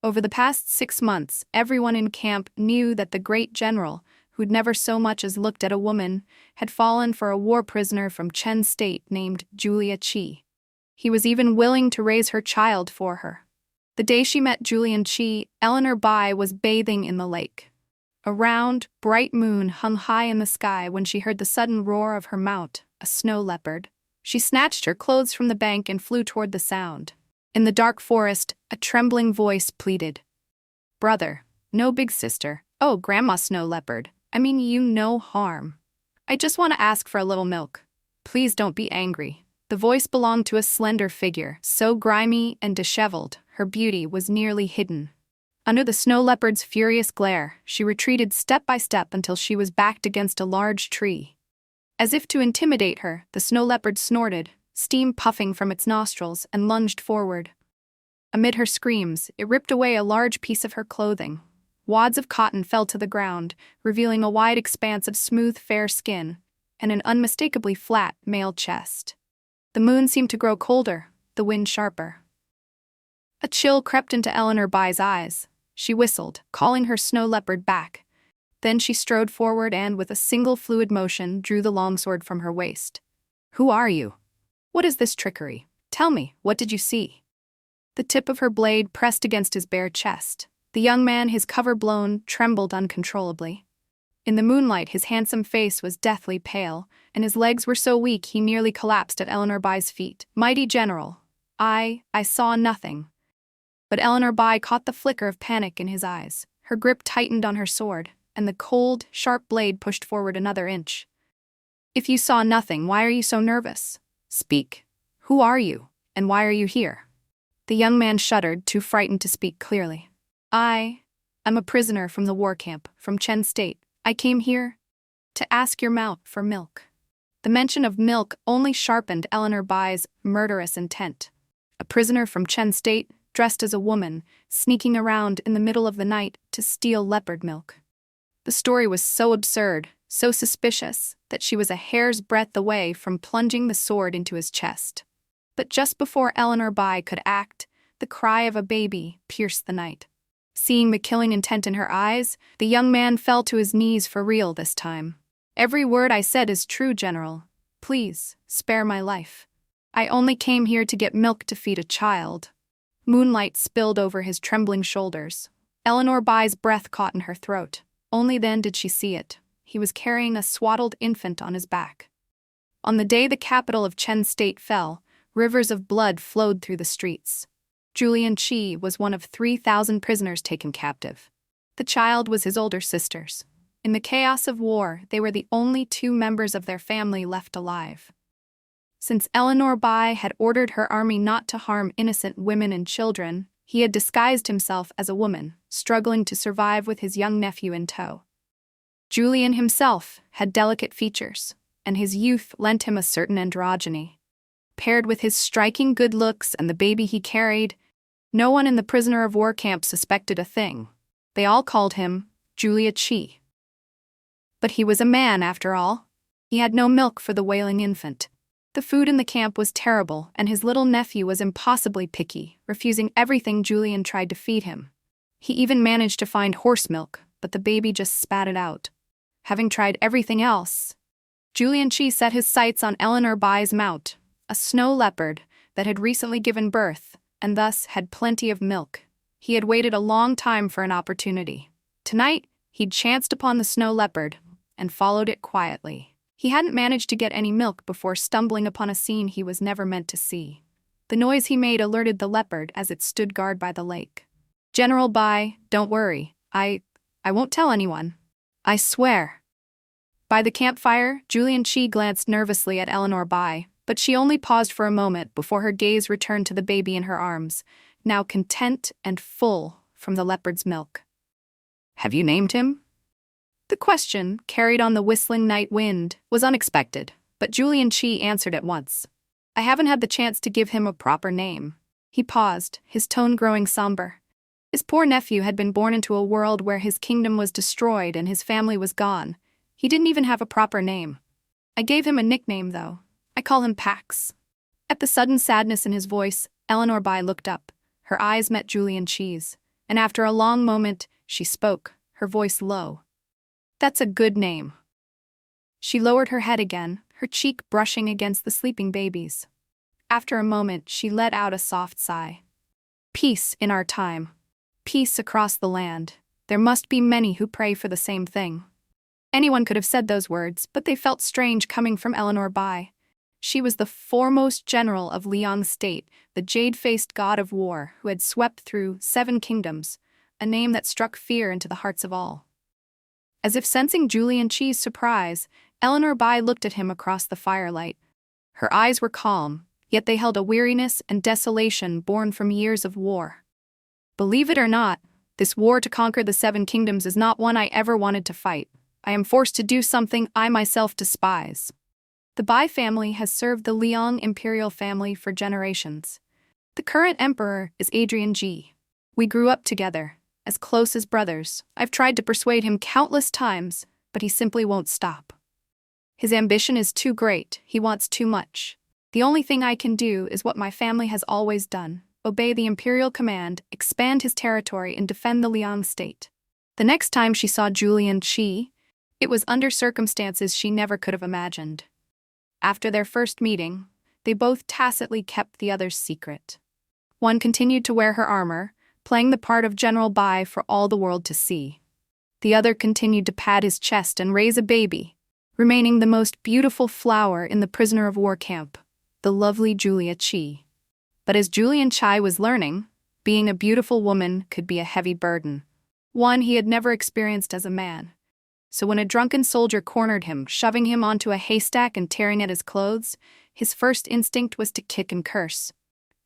Over the past 6 months, everyone in camp knew that the great general, who'd never so much as looked at a woman, had fallen for a war prisoner from Chen State named Julia Chi. He was even willing to raise her child for her. The day she met Julian Chi, Eleanor Bai was bathing in the lake. A round, bright moon hung high in the sky when she heard the sudden roar of her mount, a snow leopard. She snatched her clothes from the bank and flew toward the sound. In the dark forest, a trembling voice pleaded. "Brother, no big sister. Oh, Grandma Snow Leopard, I mean you no harm. I just want to ask for a little milk. Please don't be angry." The voice belonged to a slender figure, so grimy and disheveled, her beauty was nearly hidden. Under the snow leopard's furious glare, she retreated step by step until she was backed against a large tree. As if to intimidate her, the snow leopard snorted, steam puffing from its nostrils, and lunged forward. Amid her screams, it ripped away a large piece of her clothing. Wads of cotton fell to the ground, revealing a wide expanse of smooth, fair skin and an unmistakably flat, male chest. The moon seemed to grow colder, the wind sharper. A chill crept into Eleanor Bai's eyes. She whistled, calling her snow leopard back. Then she strode forward and, with a single fluid motion, drew the longsword from her waist. "Who are you? What is this trickery? Tell me, what did you see?" The tip of her blade pressed against his bare chest. The young man, his cover blown, trembled uncontrollably. In the moonlight, his handsome face was deathly pale, and his legs were so weak he nearly collapsed at Eleanor Bai's feet. "Mighty General, I saw nothing." But Eleanor Bai caught the flicker of panic in his eyes. Her grip tightened on her sword, and the cold, sharp blade pushed forward another inch. "If you saw nothing, why are you so nervous? Speak. Who are you, and why are you here?" The young man shuddered, too frightened to speak clearly. I'm a prisoner from the war camp, from Chen State. I came here to ask your mount for milk." The mention of milk only sharpened Eleanor Bai's murderous intent. A prisoner from Chen State, dressed as a woman, sneaking around in the middle of the night to steal leopard milk. The story was so absurd, so suspicious, that she was a hair's breadth away from plunging the sword into his chest. But just before Eleanor Bai could act, the cry of a baby pierced the night. Seeing the killing intent in her eyes, the young man fell to his knees for real this time. "Every word I said is true, General. Please, spare my life. I only came here to get milk to feed a child." Moonlight spilled over his trembling shoulders. Eleanor Bai's breath caught in her throat. Only then did she see it. He was carrying a swaddled infant on his back. On the day the capital of Chen State fell, rivers of blood flowed through the streets. Julian Chi was one of 3,000 prisoners taken captive. The child was his older sister's. In the chaos of war, they were the only two members of their family left alive. Since Eleanor Bai had ordered her army not to harm innocent women and children, he had disguised himself as a woman, struggling to survive with his young nephew in tow. Julian himself had delicate features, and his youth lent him a certain androgyny. Paired with his striking good looks and the baby he carried, no one in the prisoner of war camp suspected a thing. They all called him Julia Chi. But he was a man, after all. He had no milk for the wailing infant. The food in the camp was terrible, and his little nephew was impossibly picky, refusing everything Julian tried to feed him. He even managed to find horse milk, but the baby just spat it out. Having tried everything else, Julian Chi set his sights on Eleanor Bai's mount, a snow leopard that had recently given birth, and thus had plenty of milk. He had waited a long time for an opportunity. Tonight, he'd chanced upon the snow leopard and followed it quietly. He hadn't managed to get any milk before stumbling upon a scene he was never meant to see. The noise he made alerted the leopard as it stood guard by the lake. "General Bai, don't worry. I won't tell anyone. I swear." By the campfire, Julian Chi glanced nervously at Eleanor Bai, but she only paused for a moment before her gaze returned to the baby in her arms, now content and full from the leopard's milk. "Have you named him?" The question, carried on the whistling night wind, was unexpected, but Julian Chi answered at once. "I haven't had the chance to give him a proper name." He paused, his tone growing somber. His poor nephew had been born into a world where his kingdom was destroyed and his family was gone. He didn't even have a proper name. "I gave him a nickname, though. I call him Pax." At the sudden sadness in his voice, Eleanor Bai looked up. Her eyes met Julian Chi's. and after a long moment, she spoke, her voice low. "That's a good name." She lowered her head again, her cheek brushing against the sleeping baby's. After a moment, she let out a soft sigh. "Peace in our time. Peace across the land. There must be many who pray for the same thing." Anyone could have said those words, but they felt strange coming from Eleanor Bai. She was the foremost general of Liang State, the jade-faced god of war who had swept through 7 kingdoms, a name that struck fear into the hearts of all. As if sensing Julian Chi's surprise, Eleanor Bai looked at him across the firelight. Her eyes were calm, yet they held a weariness and desolation born from years of war. "Believe it or not, this war to conquer the 7 kingdoms is not one I ever wanted to fight. I am forced to do something I myself despise." The Bai family has served the Liang imperial family for generations. The current emperor is Adrian Ji. We grew up together, as close as brothers. I've tried to persuade him countless times, but he simply won't stop. His ambition is too great, he wants too much. The only thing I can do is what my family has always done: obey the imperial command, expand his territory, and defend the Liang state. The next time she saw Julian Chi, it was under circumstances she never could have imagined. After their first meeting, they both tacitly kept the other's secret. One continued to wear her armor, playing the part of General Bai for all the world to see. The other continued to pad his chest and raise a baby, remaining the most beautiful flower in the prisoner of war camp, the lovely Julia Chi. But as Julian Chi was learning, being a beautiful woman could be a heavy burden, one he had never experienced as a man. So when a drunken soldier cornered him, shoving him onto a haystack and tearing at his clothes, his first instinct was to kick and curse.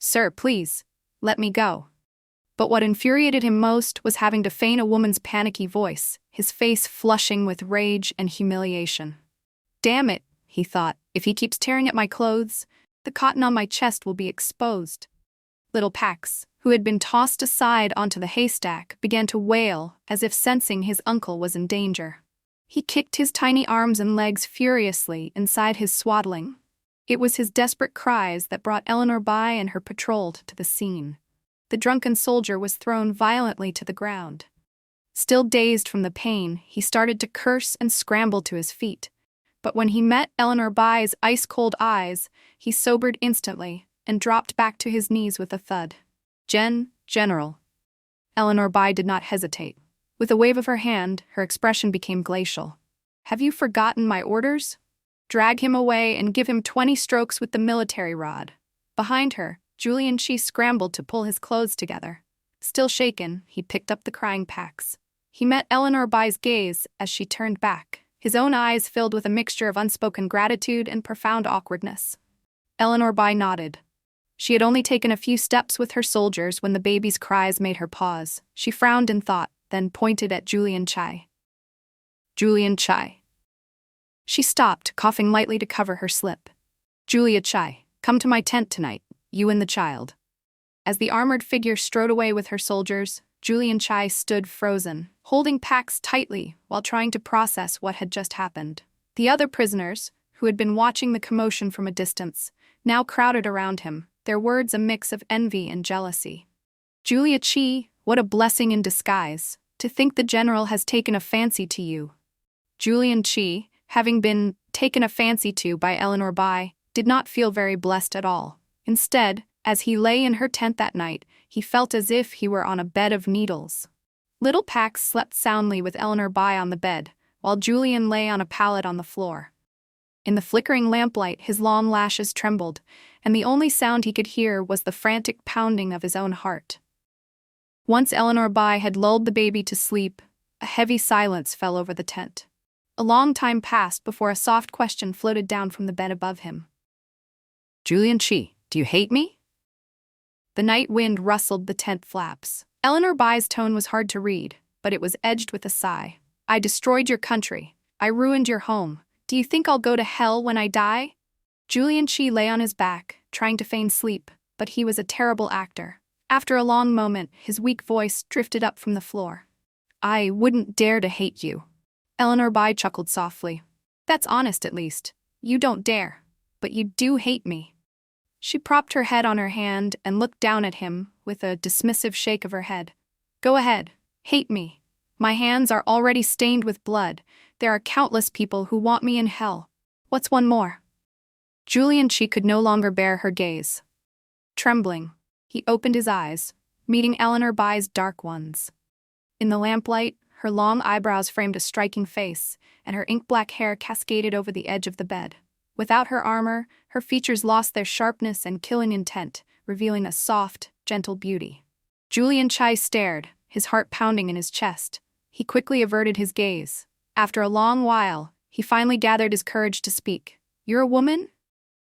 "Sir, please, let me go." But what infuriated him most was having to feign a woman's panicky voice, his face flushing with rage and humiliation. "Damn it," he thought, "if he keeps tearing at my clothes, the cotton on my chest will be exposed." Little Pax, who had been tossed aside onto the haystack, began to wail as if sensing his uncle was in danger. He kicked his tiny arms and legs furiously inside his swaddling. It was his desperate cries that brought Eleanor Bai and her patrol to the scene. The drunken soldier was thrown violently to the ground. Still dazed from the pain, he started to curse and scramble to his feet. But when he met Eleanor Bai's ice-cold eyes, he sobered instantly and dropped back to his knees with a thud. General." Eleanor Bai did not hesitate. With a wave of her hand, her expression became glacial. "Have you forgotten my orders? Drag him away and give him 20 strokes with the military rod." Behind her, Julian Chi scrambled to pull his clothes together. Still shaken, he picked up the crying Pax. He met Eleanor Bai's gaze as she turned back, his own eyes filled with a mixture of unspoken gratitude and profound awkwardness. Eleanor Bai nodded. She had only taken a few steps with her soldiers when the baby's cries made her pause. She frowned in thought, then pointed at Julian Chi. "Julian Chi." She stopped, coughing lightly to cover her slip. "Julia Chi, come to my tent tonight, you and the child." As the armored figure strode away with her soldiers, Julian Chi stood frozen, holding Pax tightly while trying to process what had just happened. The other prisoners, who had been watching the commotion from a distance, now crowded around him, their words a mix of envy and jealousy. "Julia Chi, what a blessing in disguise. To think the general has taken a fancy to you." Julian Chi, having been taken a fancy to by Eleanor Bai, did not feel very blessed at all. Instead, as he lay in her tent that night, he felt as if he were on a bed of needles. Little Pax slept soundly with Eleanor Bai on the bed, while Julian lay on a pallet on the floor. In the flickering lamplight, his long lashes trembled, and the only sound he could hear was the frantic pounding of his own heart. Once Eleanor Bai had lulled the baby to sleep, a heavy silence fell over the tent. A long time passed before a soft question floated down from the bed above him. "Julian Chi, do you hate me?" The night wind rustled the tent flaps. Eleanor Bai's tone was hard to read, but it was edged with a sigh. "I destroyed your country. I ruined your home. Do you think I'll go to hell when I die?" Julian Chi lay on his back, trying to feign sleep, but he was a terrible actor. After a long moment, his weak voice drifted up from the floor. "I wouldn't dare to hate you." Eleanor Bai chuckled softly. "That's honest at least. You don't dare, but you do hate me." She propped her head on her hand and looked down at him with a dismissive shake of her head. Go ahead, hate me. My hands are already stained with blood. There are countless people who want me in hell. What's one more? Julian Chi could no longer bear her gaze. Trembling, he opened his eyes, meeting Eleanor Bai's dark ones. In the lamplight, her long eyebrows framed a striking face, and her ink-black hair cascaded over the edge of the bed. Without her armor, her features lost their sharpness and killing intent, revealing a soft, gentle beauty. Julian Chi stared, his heart pounding in his chest. He quickly averted his gaze. After a long while, he finally gathered his courage to speak. You're a woman?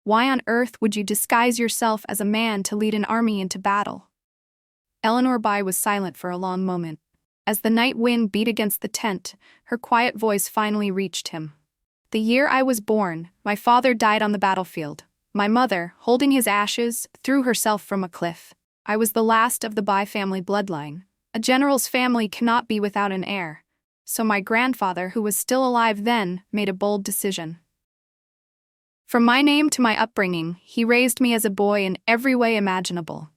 Why on earth would you disguise yourself as a man to lead an army into battle? Eleanor Bai was silent for a long moment. As the night wind beat against the tent, her quiet voice finally reached him. The year I was born, my father died on the battlefield. My mother, holding his ashes, threw herself from a cliff. I was the last of the Bai family bloodline. A general's family cannot be without an heir. So my grandfather, who was still alive then, made a bold decision. From my name to my upbringing, he raised me as a boy in every way imaginable.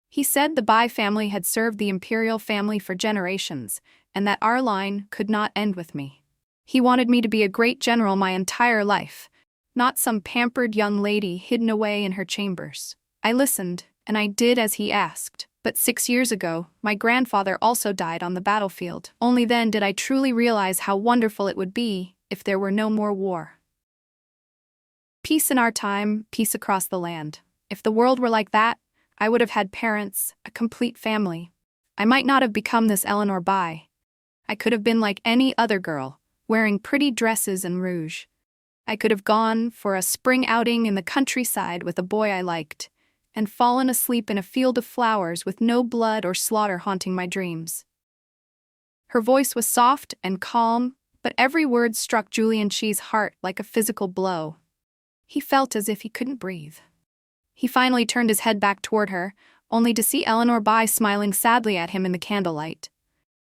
He said the Bai family had served the imperial family for generations, and that our line could not end with me. He wanted me to be a great general my entire life, not some pampered young lady hidden away in her chambers. I listened, and I did as he asked. But 6 years ago, my grandfather also died on the battlefield. Only then did I truly realize how wonderful it would be if there were no more war. Peace in our time, peace across the land. If the world were like that, I would have had parents, a complete family. I might not have become this Eleanor Bai. I could have been like any other girl, wearing pretty dresses and rouge. I could have gone for a spring outing in the countryside with a boy I liked, and fallen asleep in a field of flowers with no blood or slaughter haunting my dreams. Her voice was soft and calm, but every word struck Julian Chi's heart like a physical blow. He felt as if he couldn't breathe. He finally turned his head back toward her, only to see Eleanor Bai smiling sadly at him in the candlelight.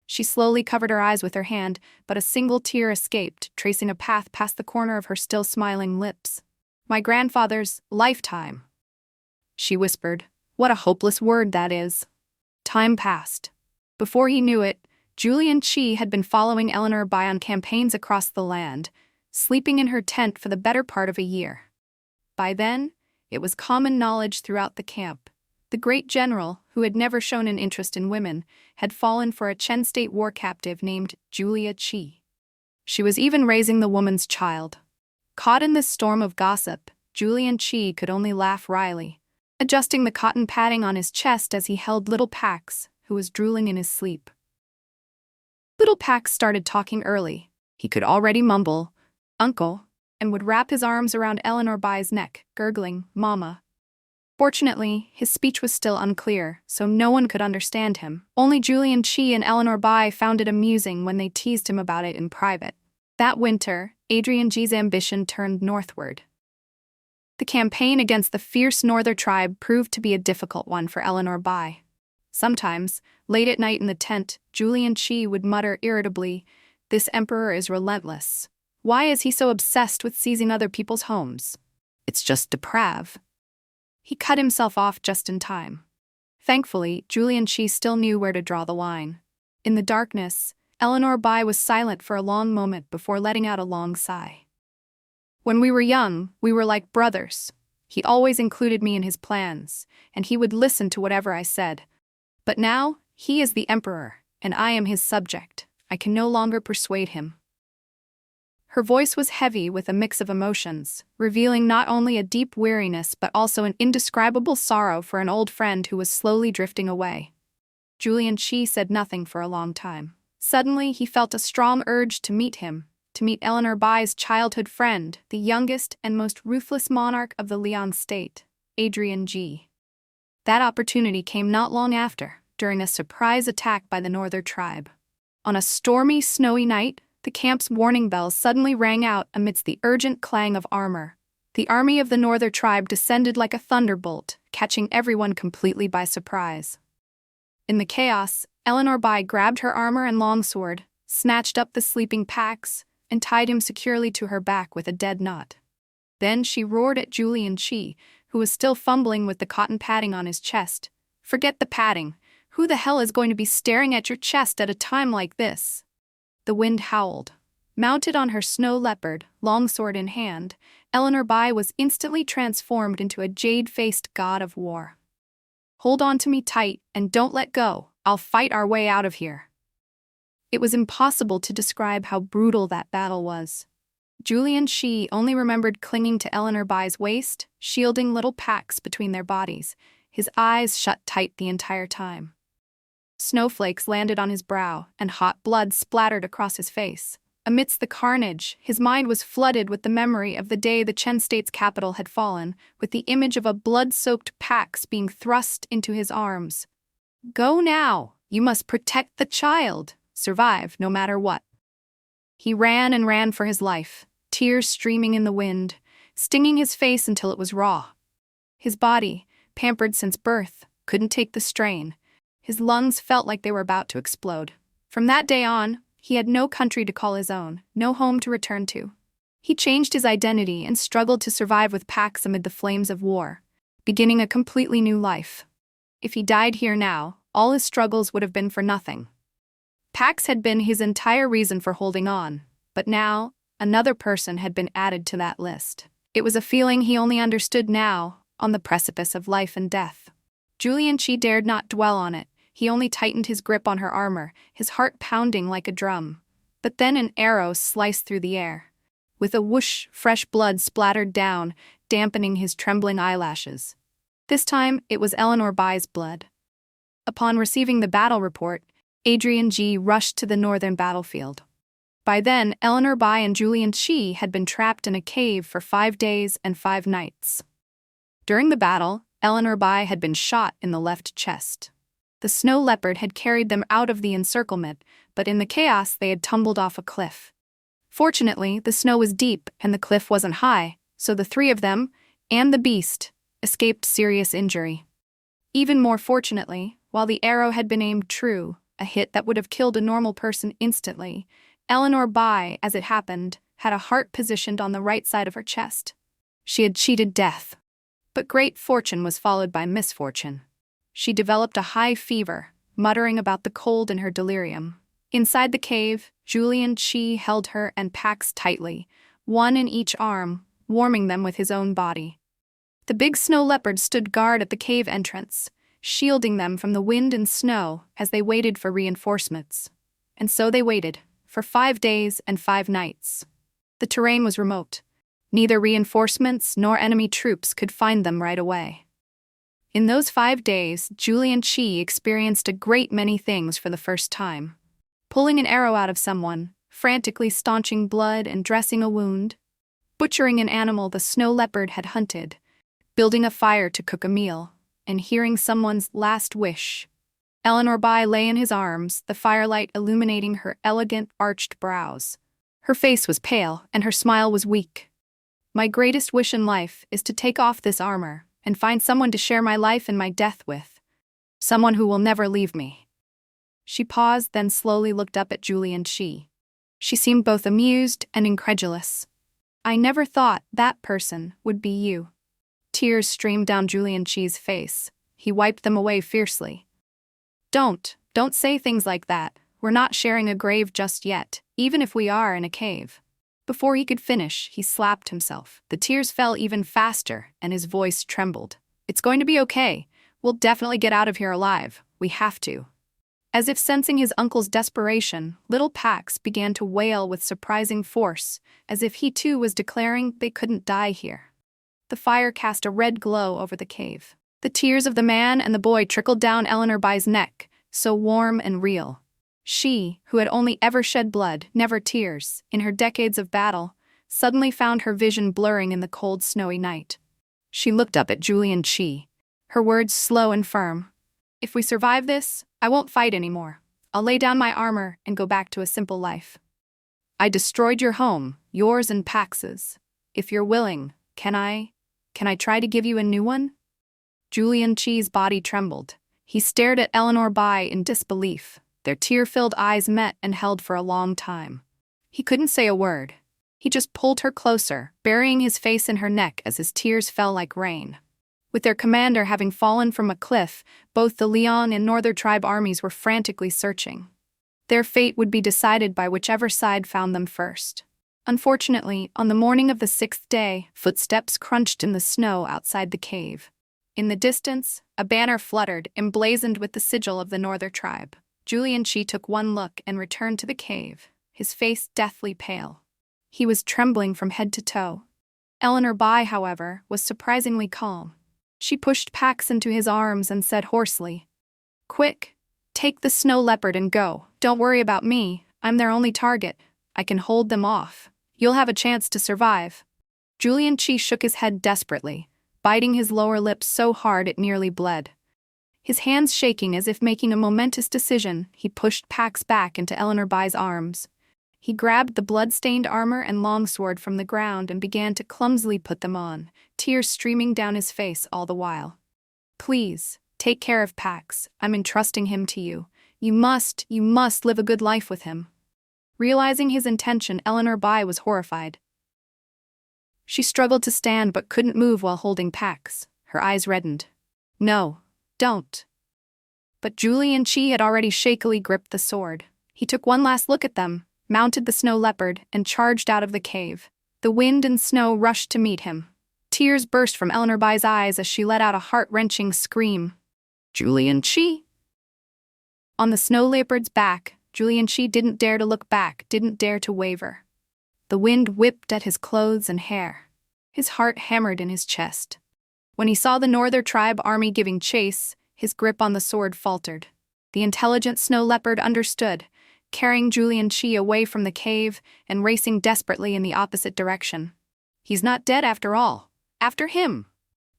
She slowly covered her eyes with her hand, but a single tear escaped, tracing a path past the corner of her still smiling lips. My grandfather's lifetime, she whispered. What a hopeless word that is. Time passed. Before he knew it, Julian Chi had been following Eleanor Bai on campaigns across the land, sleeping in her tent for the better part of a year. By then, it was common knowledge throughout the camp. The great general, who had never shown an interest in women, had fallen for a Chen State war captive named Julia Chi. She was even raising the woman's child. Caught in this storm of gossip, Julian Chi could only laugh wryly, adjusting the cotton padding on his chest as he held Little Pax, who was drooling in his sleep. Little Pax started talking early. He could already mumble, "Uncle," and would wrap his arms around Eleanor Bai's neck, gurgling, "Mama." Fortunately, his speech was still unclear, so no one could understand him. Only Julian Chi and Eleanor Bai found it amusing when they teased him about it in private. That winter, Adrian Ji's ambition turned northward. The campaign against the fierce northern tribe proved to be a difficult one for Eleanor Bai. Sometimes, late at night in the tent, Julian Chi would mutter irritably, "This emperor is relentless. Why is he so obsessed with seizing other people's homes? It's just depraved." He cut himself off just in time. Thankfully, Julian Chi still knew where to draw the line. In the darkness, Eleanor Bai was silent for a long moment before letting out a long sigh. "When we were young, we were like brothers. He always included me in his plans, and he would listen to whatever I said. But now, he is the emperor, and I am his subject. I can no longer persuade him." Her voice was heavy with a mix of emotions, revealing not only a deep weariness but also an indescribable sorrow for an old friend who was slowly drifting away. Julian Chi said nothing for a long time. Suddenly, he felt a strong urge to meet him, to meet Eleanor Bai's childhood friend, the youngest and most ruthless monarch of the Lian State, Adrian Ji. That opportunity came not long after, during a surprise attack by the northern tribe. On a stormy, snowy night, the camp's warning bells suddenly rang out amidst the urgent clang of armor. The army of the northern tribe descended like a thunderbolt, catching everyone completely by surprise. In the chaos, Eleanor Bai grabbed her armor and longsword, snatched up the sleeping Pax, and tied him securely to her back with a dead knot. Then she roared at Julian Chi, who was still fumbling with the cotton padding on his chest. "Forget the padding. Who the hell is going to be staring at your chest at a time like this? The wind howled. Mounted on her snow leopard, longsword in hand, Eleanor Bai was instantly transformed into a jade-faced god of war. Hold on to me tight and don't let go. I'll fight our way out of here. It was impossible to describe how brutal that battle was. Julian Shi only remembered clinging to Eleanor Bai's waist, shielding little packs between their bodies, his eyes shut tight the entire time. Snowflakes landed on his brow, and hot blood splattered across his face. Amidst the carnage, his mind was flooded with the memory of the day the Chen State's capital had fallen, with the image of a blood-soaked Pax being thrust into his arms. Go now! You must protect the child! Survive no matter what. He ran and ran for his life, tears streaming in the wind, stinging his face until it was raw. His body, pampered since birth, couldn't take the strain. His lungs felt like they were about to explode. From that day on, he had no country to call his own, no home to return to. He changed his identity and struggled to survive with Pax amid the flames of war, beginning a completely new life. If he died here now, all his struggles would have been for nothing. Pax had been his entire reason for holding on, but now, another person had been added to that list. It was a feeling he only understood now, on the precipice of life and death. Julian Chi dared not dwell on it. He only tightened his grip on her armor, his heart pounding like a drum. But then an arrow sliced through the air. With a whoosh, fresh blood splattered down, dampening his trembling eyelashes. This time, it was Eleanor Bai's blood. Upon receiving the battle report, Adrian G. rushed to the northern battlefield. By then, Eleanor Bai and Julian Chi had been trapped in a cave for 5 days and 5 nights. During the battle, Eleanor Bai had been shot in the left chest. The snow leopard had carried them out of the encirclement, but in the chaos they had tumbled off a cliff. Fortunately, the snow was deep and the cliff wasn't high, so the 3 of them, and the beast, escaped serious injury. Even more fortunately, while the arrow had been aimed true, a hit that would have killed a normal person instantly, Eleanor Bai, as it happened, had a heart positioned on the right side of her chest. She had cheated death. But great fortune was followed by misfortune. She developed a high fever, muttering about the cold in her delirium. Inside the cave, Julian Chi held her and Pax tightly, one in each arm, warming them with his own body. The big snow leopard stood guard at the cave entrance, shielding them from the wind and snow as they waited for reinforcements. And so they waited, for 5 days and 5 nights. The terrain was remote. Neither reinforcements nor enemy troops could find them right away. In those 5 days, Julian Chi experienced a great many things for the first time. Pulling an arrow out of someone, frantically staunching blood and dressing a wound, butchering an animal the snow leopard had hunted, building a fire to cook a meal, and hearing someone's last wish. Eleanor Bai lay in his arms, the firelight illuminating her elegant, arched brows. Her face was pale, and her smile was weak. My greatest wish in life is to take off this armor and find someone to share my life and my death with. Someone who will never leave me. She paused, then slowly looked up at Julian Chi. She seemed both amused and incredulous. I never thought that person would be you. Tears streamed down Julian Chi's face. He wiped them away fiercely. Don't say things like that. We're not sharing a grave just yet, even if we are in a cave. Before he could finish, he slapped himself. The tears fell even faster, and his voice trembled. It's going to be okay. We'll definitely get out of here alive. We have to. As if sensing his uncle's desperation, little Pax began to wail with surprising force, as if he too was declaring they couldn't die here. The fire cast a red glow over the cave. The tears of the man and the boy trickled down Eleanor Bai's neck, so warm and real. She, who had only ever shed blood, never tears, in her decades of battle, suddenly found her vision blurring in the cold, snowy night. She looked up at Julian Chi, her words slow and firm. If we survive this, I won't fight anymore. I'll lay down my armor and go back to a simple life. I destroyed your home, yours and Pax's. If you're willing, can I try to give you a new one? Julian Chi's body trembled. He stared at Eleanor Bai in disbelief. Their tear-filled eyes met and held for a long time. He couldn't say a word. He just pulled her closer, burying his face in her neck as his tears fell like rain. With their commander having fallen from a cliff, both the Liang and Northern Tribe armies were frantically searching. Their fate would be decided by whichever side found them first. Unfortunately, on the morning of the 6th day, footsteps crunched in the snow outside the cave. In the distance, a banner fluttered, emblazoned with the sigil of the Northern Tribe. Julian Qi took one look and returned to the cave, his face deathly pale. He was trembling from head to toe. Eleanor Bai, however, was surprisingly calm. She pushed Pax into his arms and said hoarsely, "Quick, take the snow leopard and go. Don't worry about me, I'm their only target. I can hold them off. You'll have a chance to survive." Julian Qi shook his head desperately, biting his lower lip so hard it nearly bled. His hands shaking as if making a momentous decision, he pushed Pax back into Eleanor Bai's arms. He grabbed the blood-stained armor and longsword from the ground and began to clumsily put them on, tears streaming down his face all the while. "Please, take care of Pax. I'm entrusting him to you. You must live a good life with him." Realizing his intention, Eleanor Bai was horrified. She struggled to stand but couldn't move while holding Pax. Her eyes reddened. "No, don't." But Julian Qi had already shakily gripped the sword. He took one last look at them, mounted the snow leopard, and charged out of the cave. The wind and snow rushed to meet him. Tears burst from Eleanor Bai's eyes as she let out a heart-wrenching scream. "Julian Qi!" On the snow leopard's back, Julian Qi didn't dare to look back, didn't dare to waver. The wind whipped at his clothes and hair. His heart hammered in his chest. When he saw the Northern Tribe army giving chase, his grip on the sword faltered. The intelligent snow leopard understood, carrying Julian Qi away from the cave and racing desperately in the opposite direction. "He's not dead after all. After him!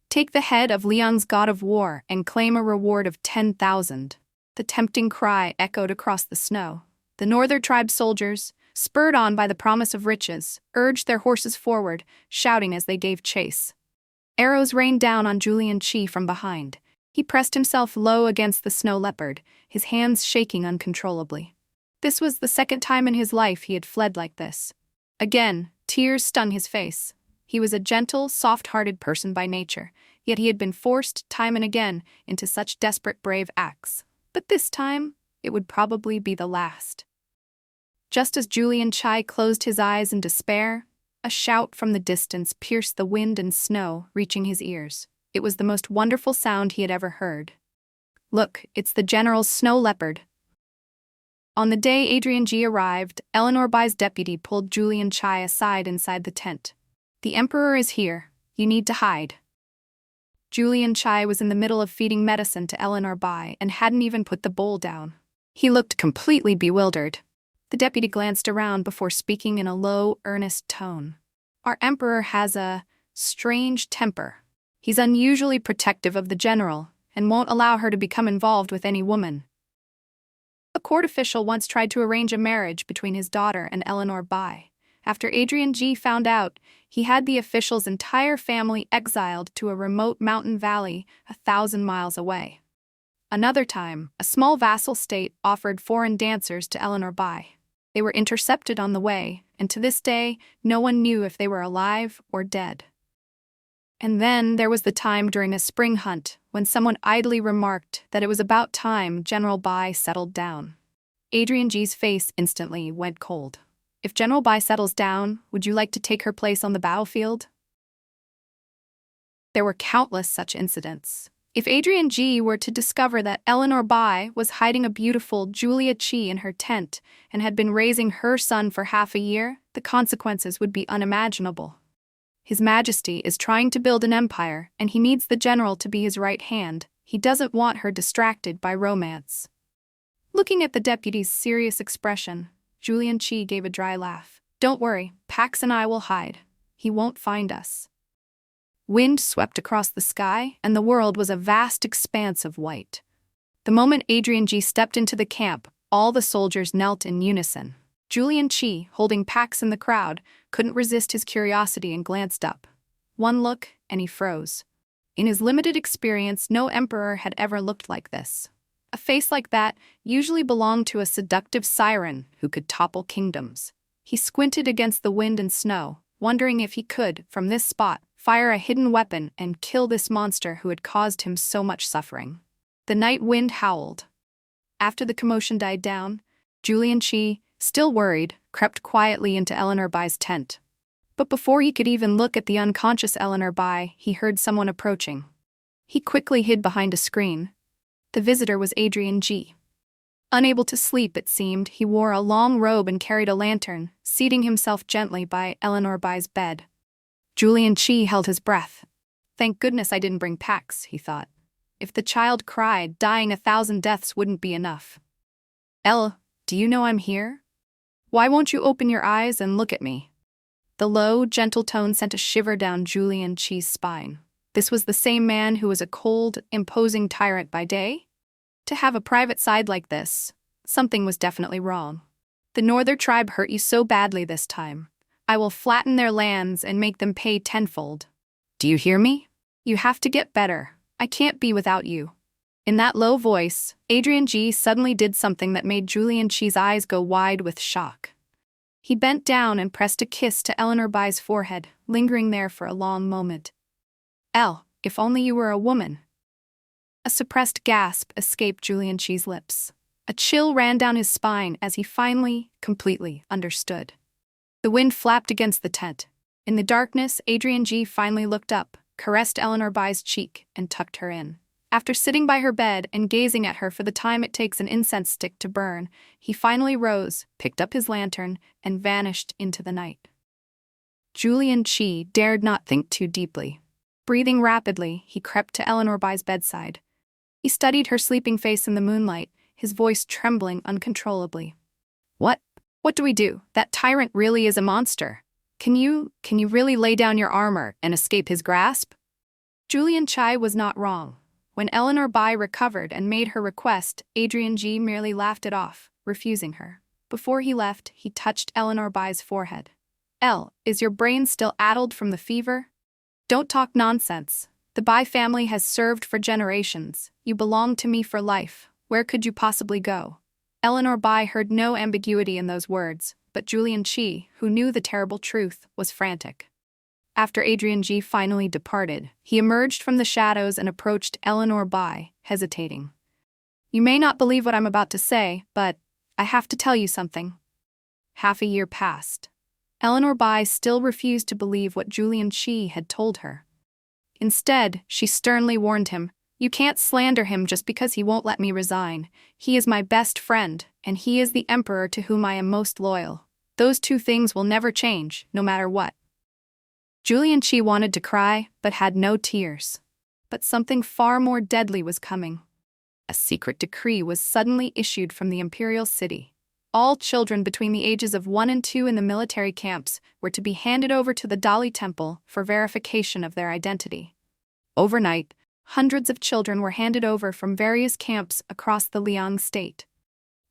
Take the head of Liang's god of war and claim a reward of 10,000. The tempting cry echoed across the snow. The Northern Tribe soldiers, spurred on by the promise of riches, urged their horses forward, shouting as they gave chase. Arrows rained down on Julian Qi from behind. He pressed himself low against the snow leopard, his hands shaking uncontrollably. This was the second time in his life he had fled like this. Again, tears stung his face. He was a gentle, soft-hearted person by nature, yet he had been forced time and again into such desperate, brave acts. But this time, it would probably be the last. Just as Julian Qi closed his eyes in despair, a shout from the distance pierced the wind and snow, reaching his ears. It was the most wonderful sound he had ever heard. "Look, it's the general's snow leopard." On the day Adrian G arrived, Eleanor Bai's deputy pulled Julian Qi aside inside the tent. "The emperor is here. You need to hide." Julian Qi was in the middle of feeding medicine to Eleanor Bai and hadn't even put the bowl down. He looked completely bewildered. The deputy glanced around before speaking in a low, earnest tone. "Our emperor has a strange temper. He's unusually protective of the general and won't allow her to become involved with any woman. A court official once tried to arrange a marriage between his daughter and Eleanor Bai. After Adrian G found out, he had the official's entire family exiled to a remote mountain valley 1,000 miles away. Another time, a small vassal state offered foreign dancers to Eleanor Bai. They were intercepted on the way, and to this day, no one knew if they were alive or dead. And then there was the time during a spring hunt when someone idly remarked that it was about time General Bai settled down. Adrian G's face instantly went cold. "If General Bai settles down, would you like to take her place on the battlefield?" There were countless such incidents. If Adrian G were to discover that Eleanor Bai was hiding a beautiful Julia Qi in her tent and had been raising her son for half a year, the consequences would be unimaginable. His Majesty is trying to build an empire, and he needs the general to be his right hand. He doesn't want her distracted by romance. Looking at the deputy's serious expression, Julian Qi gave a dry laugh. "Don't worry, Pax and I will hide. He won't find us." Wind swept across the sky, and the world was a vast expanse of white. The moment Adrian G stepped into the camp, all the soldiers knelt in unison. Julian Qi, holding Pax in the crowd, couldn't resist his curiosity and glanced up. One look, and he froze. In his limited experience, no emperor had ever looked like this. A face like that usually belonged to a seductive siren who could topple kingdoms. He squinted against the wind and snow, wondering if he could, from this spot, fire a hidden weapon, and kill this monster who had caused him so much suffering. The night wind howled. After the commotion died down, Julian Chi, still worried, crept quietly into Eleanor Bai's tent. But before he could even look at the unconscious Eleanor Bai, he heard someone approaching. He quickly hid behind a screen. The visitor was Adrian G. Unable to sleep, it seemed, he wore a long robe and carried a lantern, seating himself gently by Eleanor Bai's bed. Julian Chi held his breath. Thank goodness I didn't bring Pax, he thought. If the child cried, dying 1,000 deaths wouldn't be enough. Elle, do you know I'm here? Why won't you open your eyes and look at me? The low, gentle tone sent a shiver down Julian Chi's spine. This was the same man who was a cold, imposing tyrant by day? To have a private side like this, something was definitely wrong. The Northern tribe hurt you so badly this time. I will flatten their lands and make them pay tenfold. Do you hear me? You have to get better. I can't be without you. In that low voice, Adrian G suddenly did something that made Julian Chi's eyes go wide with shock. He bent down and pressed a kiss to Eleanor Bai's forehead, lingering there for a long moment. Elle, if only you were a woman. A suppressed gasp escaped Julian Chi's lips. A chill ran down his spine as he finally, completely understood. The wind flapped against the tent. In the darkness, Adrian G finally looked up, caressed Eleanor Bai's cheek, and tucked her in. After sitting by her bed and gazing at her for the time it takes an incense stick to burn, he finally rose, picked up his lantern, and vanished into the night. Julian Chi dared not think too deeply. Breathing rapidly, he crept to Eleanor Bai's bedside. He studied her sleeping face in the moonlight, his voice trembling uncontrollably. What do we do? That tyrant really is a monster. Can you really lay down your armor and escape his grasp? Julian Chi was not wrong. When Eleanor Bai recovered and made her request, Adrian G merely laughed it off, refusing her. Before he left, he touched Eleanor Bai's forehead. Elle, is your brain still addled from the fever? Don't talk nonsense. The Bai family has served for generations. You belong to me for life. Where could you possibly go? Eleanor Bai heard no ambiguity in those words, but Julian Chi, who knew the terrible truth, was frantic. After Adrian G finally departed, he emerged from the shadows and approached Eleanor Bai, hesitating. You may not believe what I'm about to say, but I have to tell you something. Half a year passed. Eleanor Bai still refused to believe what Julian Chi had told her. Instead, she sternly warned him, "You can't slander him just because he won't let me resign. He is my best friend, and he is the emperor to whom I am most loyal. Those two things will never change, no matter what." Julian Chi wanted to cry, but had no tears. But something far more deadly was coming. A secret decree was suddenly issued from the imperial city. All children between the ages of 1 and 2 in the military camps were to be handed over to the Dali Temple for verification of their identity. Overnight, hundreds of children were handed over from various camps across the Liang state.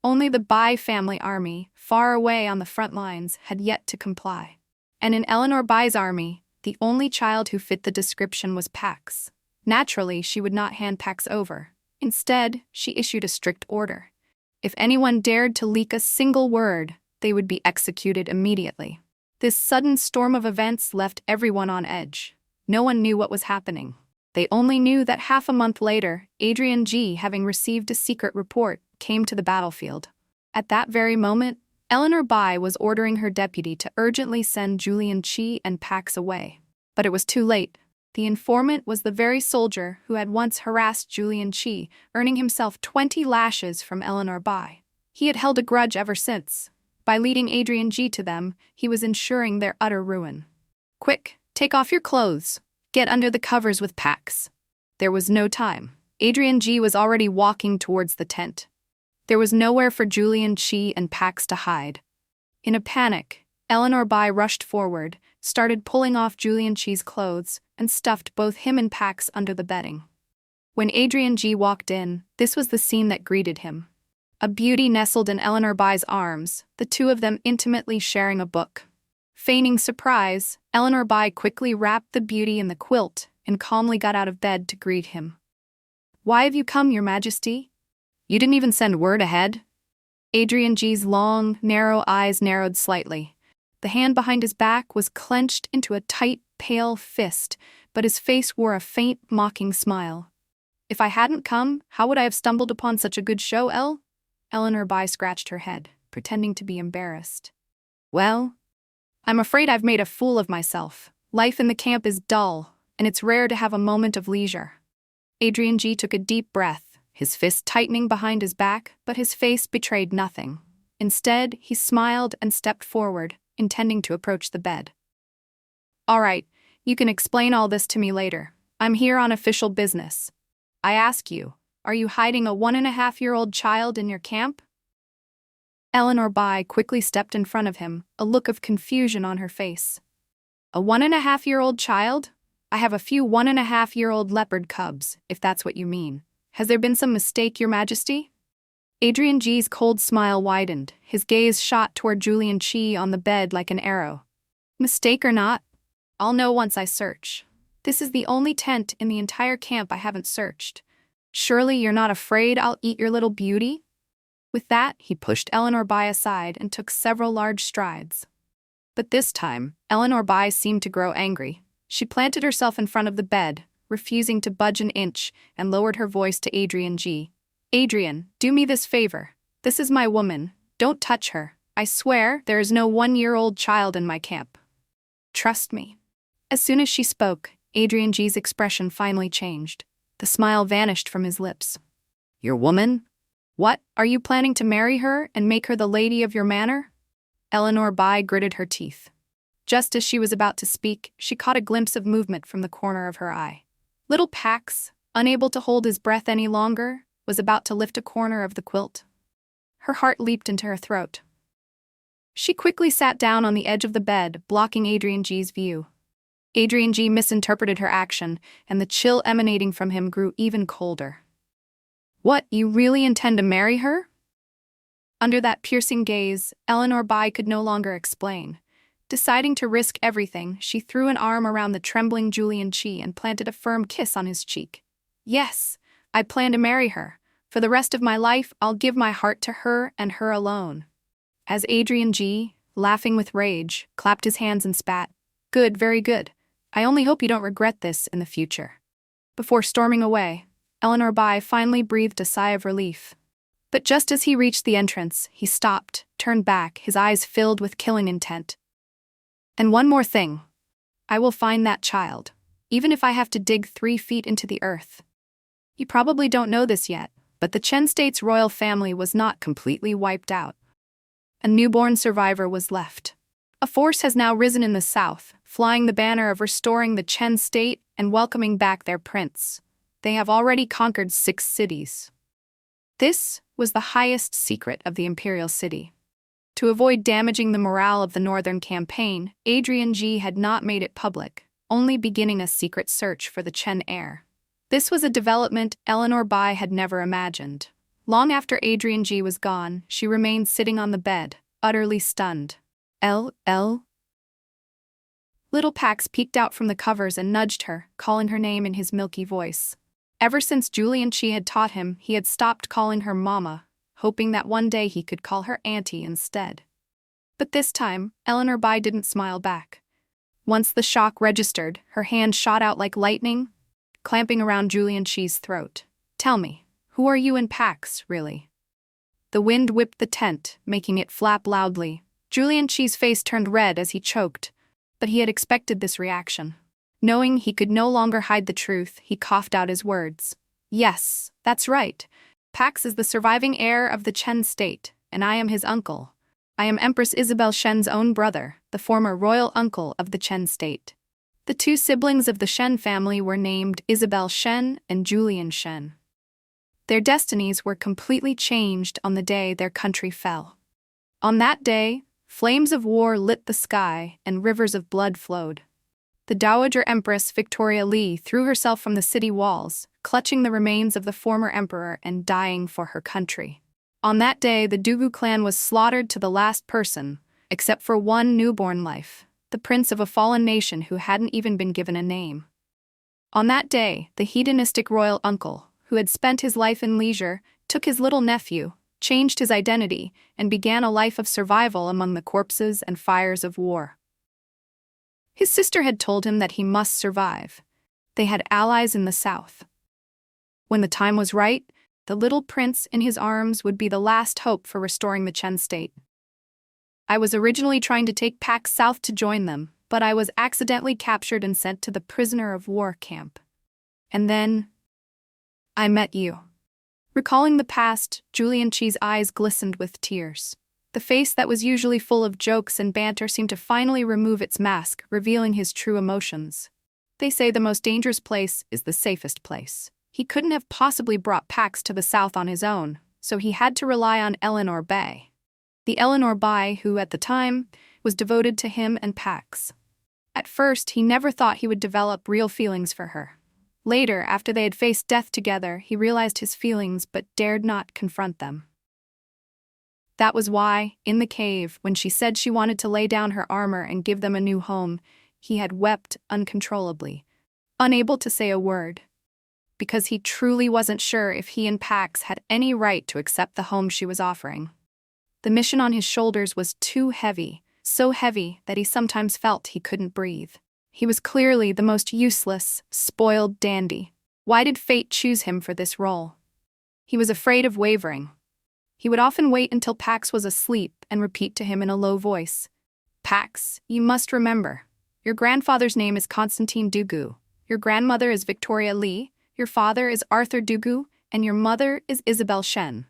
Only the Bai family army, far away on the front lines, had yet to comply. And in Eleanor Bai's army, the only child who fit the description was Pax. Naturally, she would not hand Pax over. Instead, she issued a strict order. If anyone dared to leak a single word, they would be executed immediately. This sudden storm of events left everyone on edge. No one knew what was happening. They only knew that half a month later, Adrian G, having received a secret report, came to the battlefield. At that very moment, Eleanor Bai was ordering her deputy to urgently send Julian Chi and Pax away. But it was too late. The informant was the very soldier who had once harassed Julian Chi, earning himself 20 lashes from Eleanor Bai. He had held a grudge ever since. By leading Adrian G to them, he was ensuring their utter ruin. Quick, take off your clothes. Get under the covers with Pax. There was no time. Adrian G was already walking towards the tent. There was nowhere for Julian Chi and Pax to hide. In a panic, Eleanor Bai rushed forward, started pulling off Julian Chi's clothes, and stuffed both him and Pax under the bedding. When Adrian G walked in, this was the scene that greeted him. A beauty nestled in Eleanor Bai's arms, the two of them intimately sharing a book. Feigning surprise, Eleanor Bai quickly wrapped the beauty in the quilt and calmly got out of bed to greet him. "Why have you come, Your Majesty? You didn't even send word ahead?" Adrian G's long, narrow eyes narrowed slightly. The hand behind his back was clenched into a tight, pale fist, but his face wore a faint, mocking smile. "If I hadn't come, how would I have stumbled upon such a good show, Elle?" Eleanor By scratched her head, pretending to be embarrassed. "Well, I'm afraid I've made a fool of myself. Life in the camp is dull, and it's rare to have a moment of leisure." Adrian G. took a deep breath, his fist tightening behind his back, but his face betrayed nothing. Instead, he smiled and stepped forward, intending to approach the bed. "All right, you can explain all this to me later. I'm here on official business. I ask you, are you hiding a 1.5-year-old child in your camp?" Eleanor By quickly stepped in front of him, a look of confusion on her face. "A 1.5-year-old child? I have a few 1.5-year-old leopard cubs, if that's what you mean. Has there been some mistake, Your Majesty?" Adrian G's cold smile widened, his gaze shot toward Julian Chi on the bed like an arrow. "Mistake or not, I'll know once I search. This is the only tent in the entire camp I haven't searched. Surely you're not afraid I'll eat your little beauty?" With that, he pushed Eleanor By aside and took several large strides. But this time, Eleanor By seemed to grow angry. She planted herself in front of the bed, refusing to budge an inch, and lowered her voice to Adrian G. "Adrian, do me this favor. This is my woman. Don't touch her. I swear there is no 1-year-old child in my camp. Trust me." As soon as she spoke, Adrian G's expression finally changed. The smile vanished from his lips. "Your woman? What, are you planning to marry her and make her the lady of your manor?" Eleanor By gritted her teeth. Just as she was about to speak, she caught a glimpse of movement from the corner of her eye. Little Pax, unable to hold his breath any longer, was about to lift a corner of the quilt. Her heart leaped into her throat. She quickly sat down on the edge of the bed, blocking Adrian G's view. Adrian G misinterpreted her action, and the chill emanating from him grew even colder. "What, you really intend to marry her?" Under that piercing gaze, Eleanor By could no longer explain. Deciding to risk everything, she threw an arm around the trembling Julian Chi and planted a firm kiss on his cheek. "Yes, I plan to marry her. For the rest of my life, I'll give my heart to her and her alone." As Adrian G, laughing with rage, clapped his hands and spat, "Good, very good. I only hope you don't regret this in the future." Before storming away, Eleanor By finally breathed a sigh of relief. But just as he reached the entrance, he stopped, turned back, his eyes filled with killing intent. "And one more thing. I will find that child, even if I have to dig 3 feet into the earth." You probably don't know this yet, but the Chen State's royal family was not completely wiped out. A newborn survivor was left. A force has now risen in the south, flying the banner of restoring the Chen State and welcoming back their prince. They have already conquered 6 cities. This was the highest secret of the imperial city. To avoid damaging the morale of the northern campaign, Adrian G had not made it public, only beginning a secret search for the Chen heir. This was a development Eleanor By had never imagined. Long after Adrian G was gone, she remained sitting on the bed, utterly stunned. L. Little Pax peeked out from the covers and nudged her, calling her name in his milky voice. Ever since Julian Chi had taught him, he had stopped calling her Mama, hoping that one day he could call her Auntie instead. But this time, Eleanor By didn't smile back. Once the shock registered, her hand shot out like lightning, clamping around Julian Chi's throat. "Tell me, who are you and Pax, really?" The wind whipped the tent, making it flap loudly. Julian Chi's face turned red as he choked, but he had expected this reaction. Knowing he could no longer hide the truth, he coughed out his words. "Yes, that's right. Pax is the surviving heir of the Chen State, and I am his uncle. I am Empress Isabel Shen's own brother, the former royal uncle of the Chen State." The 2 siblings of the Shen family were named Isabel Shen and Julian Shen. Their destinies were completely changed on the day their country fell. On that day, flames of war lit the sky and rivers of blood flowed. The Dowager Empress Victoria Li threw herself from the city walls, clutching the remains of the former emperor and dying for her country. On that day, the Dugu clan was slaughtered to the last person, except for one newborn life, the prince of a fallen nation who hadn't even been given a name. On that day, the hedonistic royal uncle, who had spent his life in leisure, took his little nephew, changed his identity, and began a life of survival among the corpses and fires of war. His sister had told him that he must survive. They had allies in the south. When the time was right, the little prince in his arms would be the last hope for restoring the Chen State. I was originally trying to take Pax south to join them, but I was accidentally captured and sent to the prisoner of war camp. And then I met you. Recalling the past, Julian Chi's eyes glistened with tears. The face that was usually full of jokes and banter seemed to finally remove its mask, revealing his true emotions. They say the most dangerous place is the safest place. He couldn't have possibly brought Pax to the south on his own, so he had to rely on Eleanor Bay. The Eleanor Bay who, at the time, was devoted to him and Pax. At first, he never thought he would develop real feelings for her. Later, after they had faced death together, he realized his feelings but dared not confront them. That was why, in the cave, when she said she wanted to lay down her armor and give them a new home, he had wept uncontrollably, unable to say a word. Because he truly wasn't sure if he and Pax had any right to accept the home she was offering. The mission on his shoulders was too heavy, so heavy that he sometimes felt he couldn't breathe. He was clearly the most useless, spoiled dandy. Why did fate choose him for this role? He was afraid of wavering. He would often wait until Pax was asleep and repeat to him in a low voice, "Pax, you must remember. Your grandfather's name is Constantine Dugu. Your grandmother is Victoria Lee. Your father is Arthur Dugu, and your mother is Isabel Shen.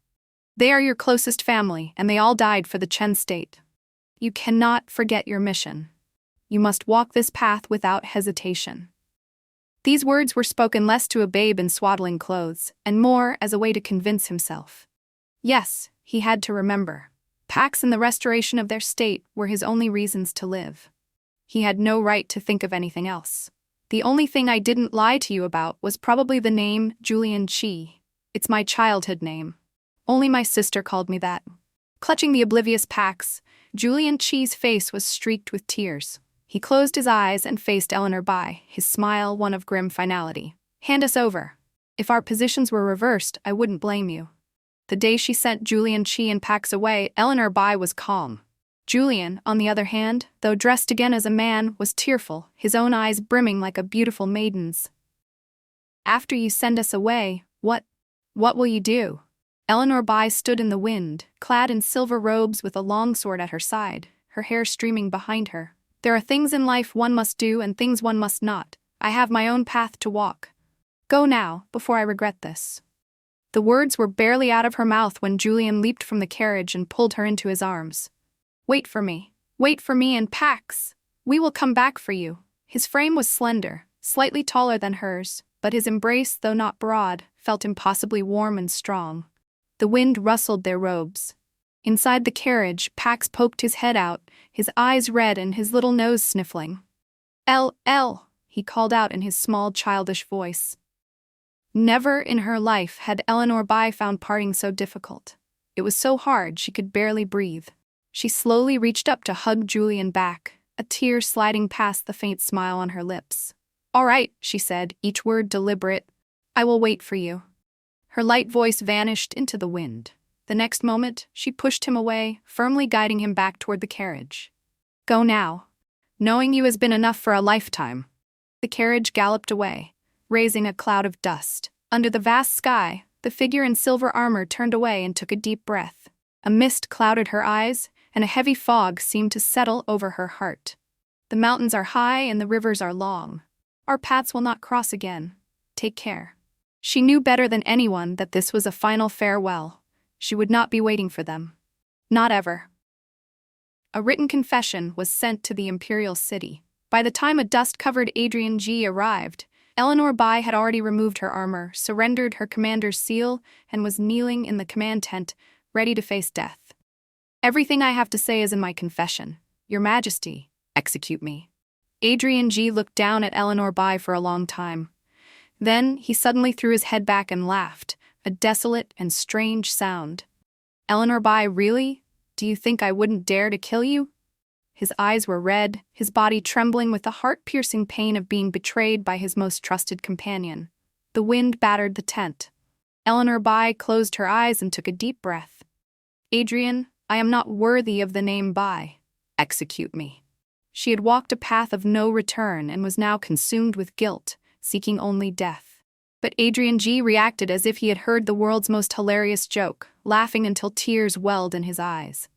They are your closest family, and they all died for the Chen State. You cannot forget your mission. You must walk this path without hesitation." These words were spoken less to a babe in swaddling clothes, and more as a way to convince himself. Yes, he had to remember. Pax and the restoration of their state were his only reasons to live. He had no right to think of anything else. The only thing I didn't lie to you about was probably the name Julian Chi. It's my childhood name. Only my sister called me that. Clutching the oblivious Pax, Julian Chi's face was streaked with tears. He closed his eyes and faced Eleanor Bai, his smile one of grim finality. "Hand us over. If our positions were reversed, I wouldn't blame you." The day she sent Julian Chi and Pax away, Eleanor Bai was calm. Julian, on the other hand, though dressed again as a man, was tearful, his own eyes brimming like a beautiful maiden's. "After you send us away, what will you do?" Eleanor Bai stood in the wind, clad in silver robes with a long sword at her side, her hair streaming behind her. "There are things in life one must do and things one must not. I have my own path to walk. Go now, before I regret this." The words were barely out of her mouth when Julian leaped from the carriage and pulled her into his arms. Wait for me and Pax. We will come back for you." His frame was slender, slightly taller than hers, but his embrace, though not broad, felt impossibly warm and strong. The wind rustled their robes. Inside the carriage, Pax poked his head out, his eyes red and his little nose sniffling. "L," he called out in his small, childish voice. Never in her life had Eleanor Bai found parting so difficult. It was so hard she could barely breathe. She slowly reached up to hug Julian back, a tear sliding past the faint smile on her lips. "All right," she said, each word deliberate. "I will wait for you." Her light voice vanished into the wind. The next moment, she pushed him away, firmly guiding him back toward the carriage. "Go now. Knowing you has been enough for a lifetime." The carriage galloped away, raising a cloud of dust. Under the vast sky, the figure in silver armor turned away and took a deep breath. A mist clouded her eyes, and a heavy fog seemed to settle over her heart. "The mountains are high and the rivers are long. Our paths will not cross again. Take care." She knew better than anyone that this was a final farewell. She would not be waiting for them. Not ever. A written confession was sent to the imperial city. By the time a dust-covered Adrian G. arrived, Eleanor Bai had already removed her armor, surrendered her commander's seal, and was kneeling in the command tent, ready to face death. "Everything I have to say is in my confession. Your Majesty, execute me." Adrian G. looked down at Eleanor Bai for a long time. Then he suddenly threw his head back and laughed, a desolate and strange sound. "Eleanor Bai, really? Do you think I wouldn't dare to kill you?" His eyes were red, his body trembling with the heart-piercing pain of being betrayed by his most trusted companion. The wind battered the tent. Eleanor Bai closed her eyes and took a deep breath. "Adrian, I am not worthy of the name Bai. Execute me." She had walked a path of no return and was now consumed with guilt, seeking only death. But Adrian G. reacted as if he had heard the world's most hilarious joke, laughing until tears welled in his eyes.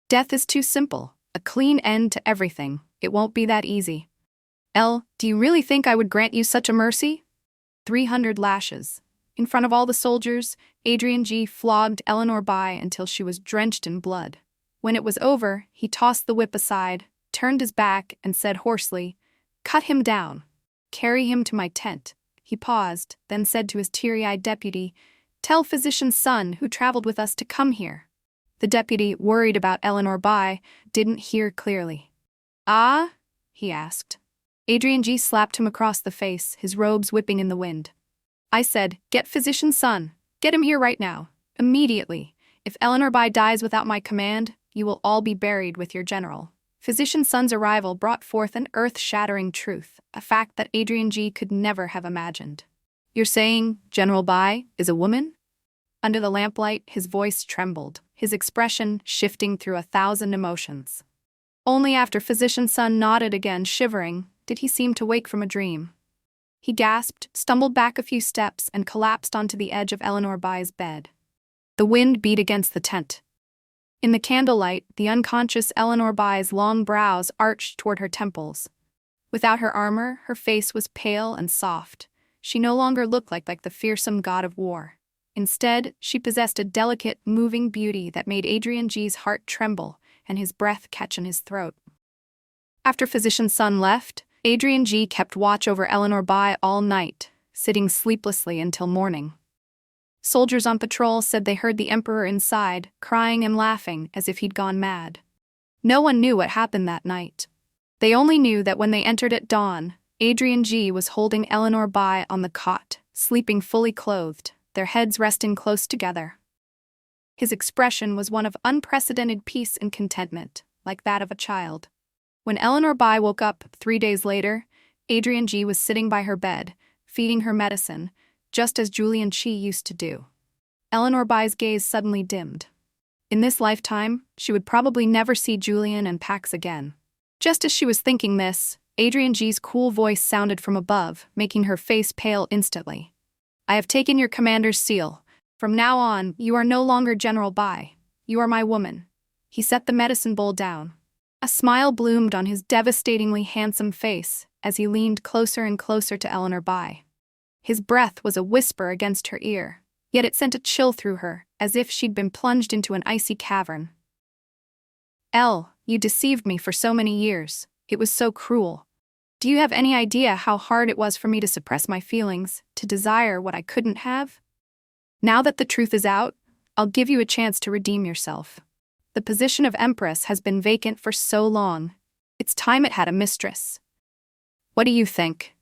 Death is too simple, a clean end to everything. It won't be that easy. Elle, do you really think I would grant you such a mercy? 300 lashes. In front of all the soldiers, Adrian G. flogged Eleanor By until she was drenched in blood. When it was over, he tossed the whip aside, turned his back, and said hoarsely, "Cut him down. Carry him to my tent." He paused, then said to his teary-eyed deputy, "Tell physician's son who traveled with us to come here." The deputy, worried about Eleanor By, didn't hear clearly. "Ah?" he asked. Adrian G. slapped him across the face, his robes whipping in the wind. "I said, get physician's son. Get him here right now. Immediately. If Eleanor By dies without my command, you will all be buried with your general." Physician's son's arrival brought forth an earth-shattering truth, a fact that Adrian G. could never have imagined. "You're saying General By is a woman?" Under the lamplight, his voice trembled, his expression shifting through 1,000 emotions. Only after physician's son nodded again, shivering, did he seem to wake from a dream. He gasped, stumbled back a few steps, and collapsed onto the edge of Eleanor By's bed. The wind beat against the tent. In the candlelight, the unconscious Eleanor By's long brows arched toward her temples. Without her armor, her face was pale and soft. She no longer looked like the fearsome god of war. Instead, she possessed a delicate, moving beauty that made Adrian G.'s heart tremble and his breath catch in his throat. After physician's son left, Adrian G. kept watch over Eleanor By all night, sitting sleeplessly until morning. Soldiers on patrol said they heard the emperor inside, crying and laughing as if he'd gone mad. No one knew what happened that night. They only knew that when they entered at dawn, Adrian G. was holding Eleanor By on the cot, sleeping fully clothed, their heads resting close together. His expression was one of unprecedented peace and contentment, like that of a child. When Eleanor By woke up 3 days later, Adrian G. was sitting by her bed, feeding her medicine, just as Julian Chi used to do. Eleanor By's gaze suddenly dimmed. In this lifetime, she would probably never see Julian and Pax again. Just as she was thinking this, Adrian G's cool voice sounded from above, making her face pale instantly. "I have taken your commander's seal. From now on, you are no longer General By. You are my woman." He set the medicine bowl down. A smile bloomed on his devastatingly handsome face as he leaned closer and closer to Eleanor By. His breath was a whisper against her ear, yet it sent a chill through her, as if she'd been plunged into an icy cavern. "Elle, you deceived me for so many years. It was so cruel. Do you have any idea how hard it was for me to suppress my feelings, to desire what I couldn't have? Now that the truth is out, I'll give you a chance to redeem yourself. The position of Empress has been vacant for so long. It's time it had a mistress. What do you think?"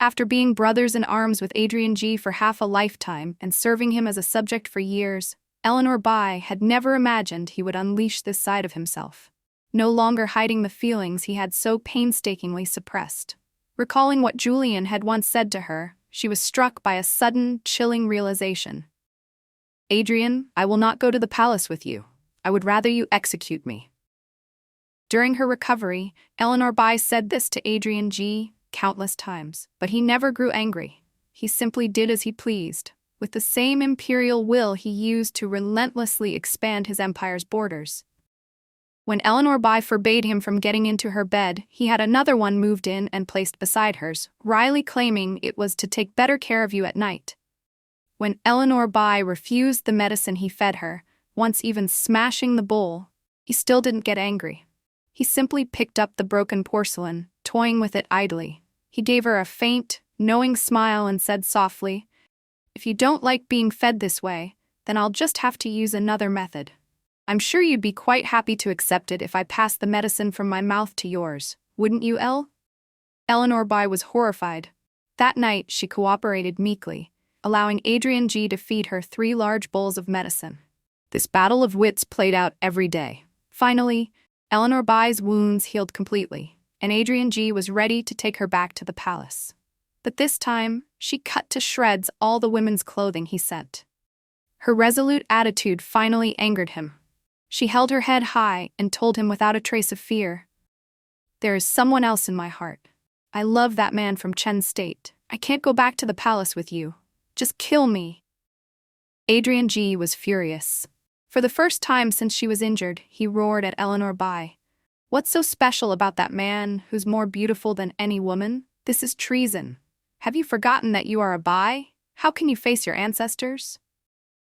After being brothers in arms with Adrian G. for half a lifetime and serving him as a subject for years, Eleanor By had never imagined he would unleash this side of himself, no longer hiding the feelings he had so painstakingly suppressed. Recalling what Julian had once said to her, she was struck by a sudden, chilling realization. "Adrian, I will not go to the palace with you. I would rather you execute me." During her recovery, Eleanor By said this to Adrian G. countless times, but he never grew angry. He simply did as he pleased, with the same imperial will he used to relentlessly expand his empire's borders. When Eleanor By forbade him from getting into her bed, he had another one moved in and placed beside hers, wryly claiming it was to take better care of you at night. When Eleanor By refused the medicine he fed her, once even smashing the bowl, he still didn't get angry. He simply picked up the broken porcelain, toying with it idly. He gave her a faint, knowing smile and said softly, "If you don't like being fed this way, then I'll just have to use another method. I'm sure you'd be quite happy to accept it if I passed the medicine from my mouth to yours, wouldn't you, Elle?" Eleanor By was horrified. That night, she cooperated meekly, allowing Adrian G. to feed her 3 large bowls of medicine. This battle of wits played out every day. Finally, Eleanor By's wounds healed completely, and Adrian G. was ready to take her back to the palace. But this time, she cut to shreds all the women's clothing he sent. Her resolute attitude finally angered him. She held her head high and told him without a trace of fear, There is someone else in my heart. I love that man from Chen State. I can't go back to the palace with you. Just kill me." Adrian G. was furious. For the first time since she was injured, he roared at Eleanor Bai. "What's so special about that man who's more beautiful than any woman? This is treason. Have you forgotten that you are a Bai? How can you face your ancestors?"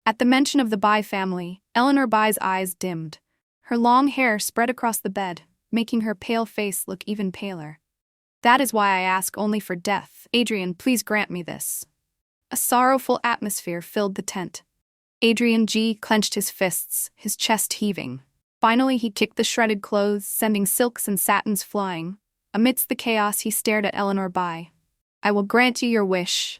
At the mention of the Bai family, Eleanor Bai's eyes dimmed. Her long hair spread across the bed, making her pale face look even paler. "That is why I ask only for death. Adrian, please grant me this." A sorrowful atmosphere filled the tent. Adrian G. clenched his fists, his chest heaving. Finally, he kicked the shredded clothes, sending silks and satins flying. Amidst the chaos, he stared at Eleanor Bai. "I will grant you your wish."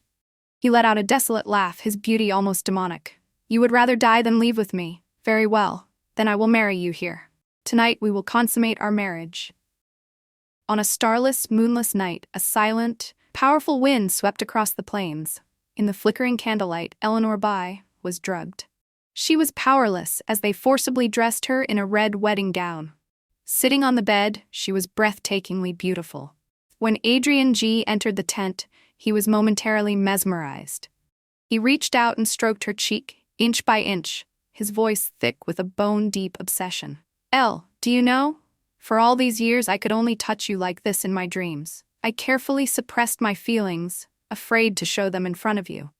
He let out a desolate laugh, his beauty almost demonic. "You would rather die than leave with me? Very well. Then I will marry you here. Tonight we will consummate our marriage." On a starless, moonless night, a silent, powerful wind swept across the plains. In the flickering candlelight, Eleanor Bai was drugged. She was powerless as they forcibly dressed her in a red wedding gown. Sitting on the bed, she was breathtakingly beautiful. When Adrian G. entered the tent, he was momentarily mesmerized. He reached out and stroked her cheek, inch by inch, his voice thick with a bone-deep obsession. Do you know? For all these years I could only touch you like this in my dreams. I carefully suppressed my feelings, afraid to show them in front of you.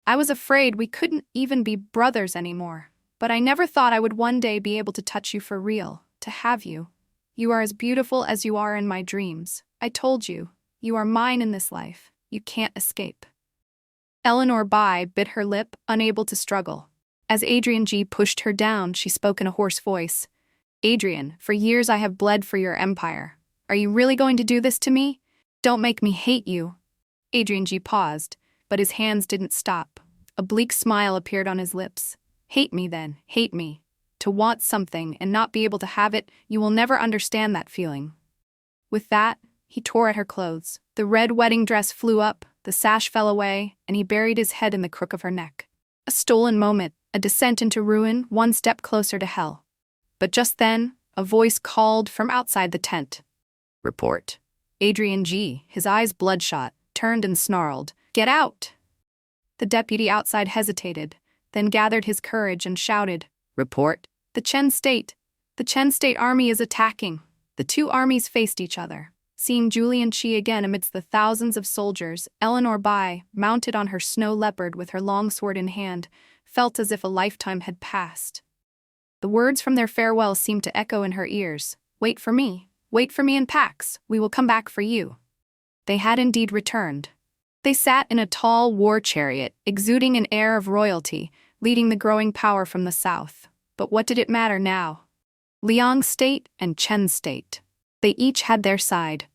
I was afraid we couldn't even be brothers anymore, but I never thought I would one day be able to touch you for real, to have you. You are as beautiful as you are in my dreams. I told you, you are mine in this life. You can't escape." Eleanor Bai bit her lip, unable to struggle. As Adrian G. pushed her down, she spoke in a hoarse voice. "Adrian, for years I have bled for your empire. Are you really going to do this to me? Don't make me hate you." Adrian G. paused, but his hands didn't stop. A bleak smile appeared on his lips. "Hate me then, hate me. To want something and not be able to have it, you will never understand that feeling." With that, he tore at her clothes. The red wedding dress flew up, the sash fell away, and he buried his head in the crook of her neck. A stolen moment, a descent into ruin, one step closer to hell. But just then, a voice called from outside the tent. "Report." Adrian G., his eyes bloodshot, turned and snarled, "Get out!" The deputy outside hesitated, then gathered his courage and shouted, "Report." The Chen State army is attacking." The two armies faced each other. Seeing Julian Qi again amidst the thousands of soldiers, Eleanor Bai, mounted on her snow leopard with her long sword in hand, felt as if a lifetime had passed. The words from their farewell seemed to echo in her ears. Wait for me in packs, we will come back for you." They had indeed returned. They sat in a tall war chariot, exuding an air of royalty, leading the growing power from the south. But what did it matter now? Liang State and Chen State. They each had their side.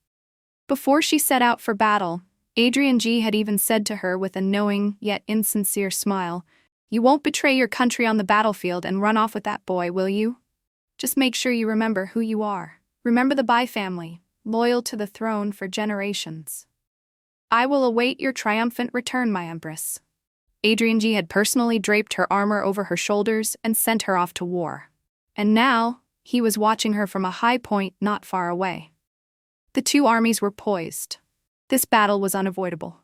Before she set out for battle, Adrian G. had even said to her with a knowing yet insincere smile, "You won't betray your country on the battlefield and run off with that boy, will you? Just make sure you remember who you are. Remember the Bai family, loyal to the throne for generations. I will await your triumphant return, my empress." Adrian G. had personally draped her armor over her shoulders and sent her off to war. And now, he was watching her from a high point not far away. The two armies were poised. This battle was unavoidable.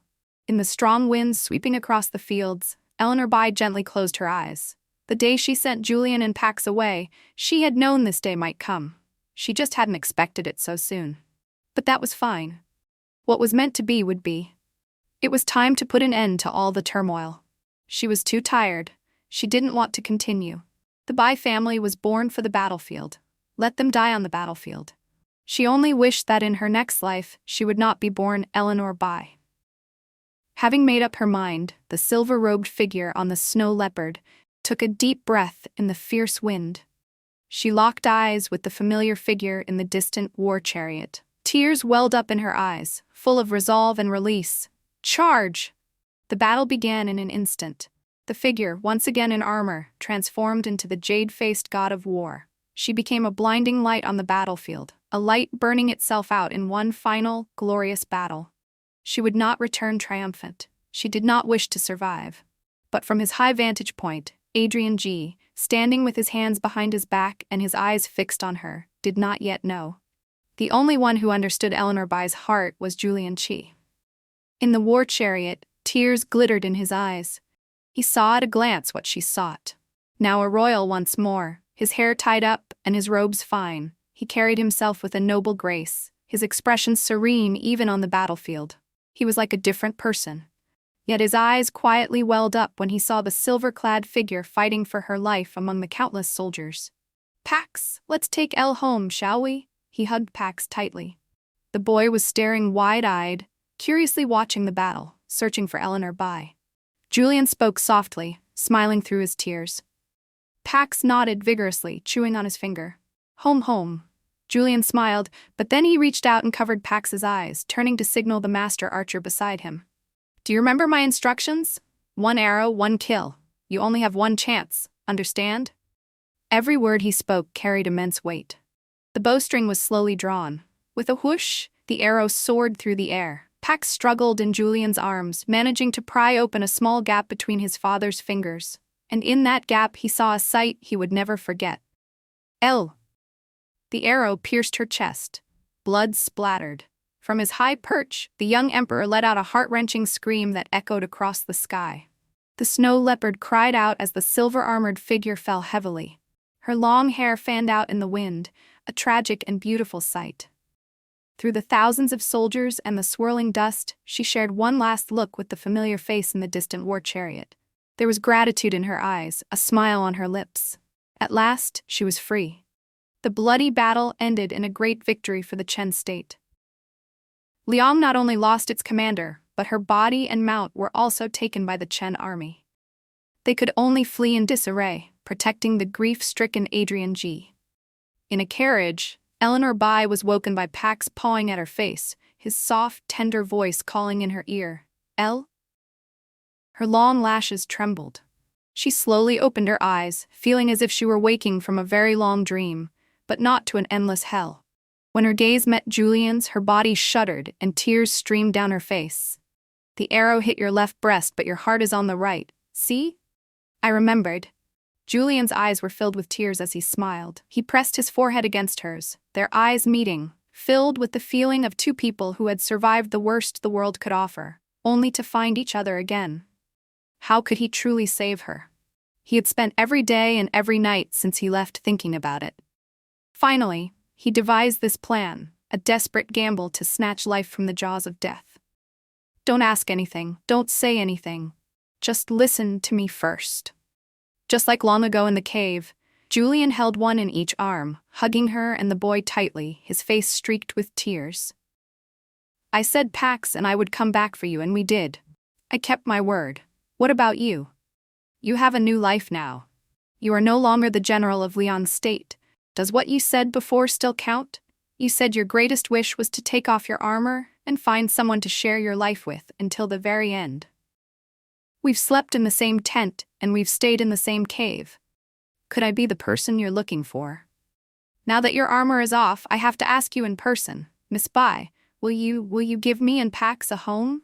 In the strong winds sweeping across the fields, Eleanor Bai gently closed her eyes. The day she sent Julian and Pax away, she had known this day might come. She just hadn't expected it so soon. But that was fine. What was meant to be would be. It was time to put an end to all the turmoil. She was too tired. She didn't want to continue. The Bai family was born for the battlefield. Let them die on the battlefield. She only wished that in her next life she would not be born Eleanor Bai. Having made up her mind, the silver-robed figure on the snow leopard took a deep breath in the fierce wind. She locked eyes with the familiar figure in the distant war chariot. Tears welled up in her eyes, full of resolve and release. Charge! The battle began in an instant. The figure, once again in armor, transformed into the jade-faced god of war. She became a blinding light on the battlefield, a light burning itself out in one final, glorious battle. She would not return triumphant. She did not wish to survive. But from his high vantage point, Adrian G., standing with his hands behind his back and his eyes fixed on her, did not yet know. The only one who understood Eleanor Bai's heart was Julian Chi. In the war chariot, tears glittered in his eyes. He saw at a glance what she sought. Now a royal once more, his hair tied up and his robes fine, he carried himself with a noble grace, his expression serene even on the battlefield. He was like a different person. Yet his eyes quietly welled up when he saw the silver-clad figure fighting for her life among the countless soldiers. "Pax, let's take Elle home, shall we?" He hugged Pax tightly. The boy was staring wide-eyed, curiously watching the battle, searching for Eleanor Bai. Julian spoke softly, smiling through his tears. Pax nodded vigorously, chewing on his finger. "Home, home." Julian smiled, but then he reached out and covered Pax's eyes, turning to signal the master archer beside him. "Do you remember my instructions? 1 arrow, 1 kill. You only have 1 chance, understand?" Every word he spoke carried immense weight. The bowstring was slowly drawn. With a whoosh, the arrow soared through the air. Pax struggled in Julian's arms, managing to pry open a small gap between his father's fingers. And in that gap he saw a sight he would never forget. Elle. The arrow pierced her chest. Blood splattered. From his high perch, the young emperor let out a heart-wrenching scream that echoed across the sky. The snow leopard cried out as the silver-armored figure fell heavily. Her long hair fanned out in the wind, a tragic and beautiful sight. Through the thousands of soldiers and the swirling dust, she shared one last look with the familiar face in the distant war chariot. There was gratitude in her eyes, a smile on her lips. At last, she was free. The bloody battle ended in a great victory for the Chen State. Liang not only lost its commander, but her body and mount were also taken by the Chen army. They could only flee in disarray, protecting the grief-stricken Adrian Ji. In a carriage, Eleanor Bai was woken by Pax pawing at her face, his soft, tender voice calling in her ear, "Elle?" Her long lashes trembled. She slowly opened her eyes, feeling as if she were waking from a very long dream, but not to an endless hell. When her gaze met Julian's, her body shuddered and tears streamed down her face. "The arrow hit your left breast, but your heart is on the right. See?" I remembered. Julian's eyes were filled with tears as he smiled. He pressed his forehead against hers, their eyes meeting, filled with the feeling of 2 people who had survived the worst the world could offer, only to find each other again. How could he truly save her? He had spent every day and every night since he left thinking about it. Finally, he devised this plan, a desperate gamble to snatch life from the jaws of death. "Don't ask anything, don't say anything. Just listen to me first." Just like long ago in the cave, Julian held one in each arm, hugging her and the boy tightly, his face streaked with tears. "I said Pax and I would come back for you, and we did. I kept my word. What about you? You have a new life now. You are no longer the general of Leon State. Does what you said before still count? You said your greatest wish was to take off your armor and find someone to share your life with until the very end. We've slept in the same tent, and we've stayed in the same cave. Could I be the person you're looking for? Now that your armor is off, I have to ask you in person, Miss Bai, will you give me and Pax a home?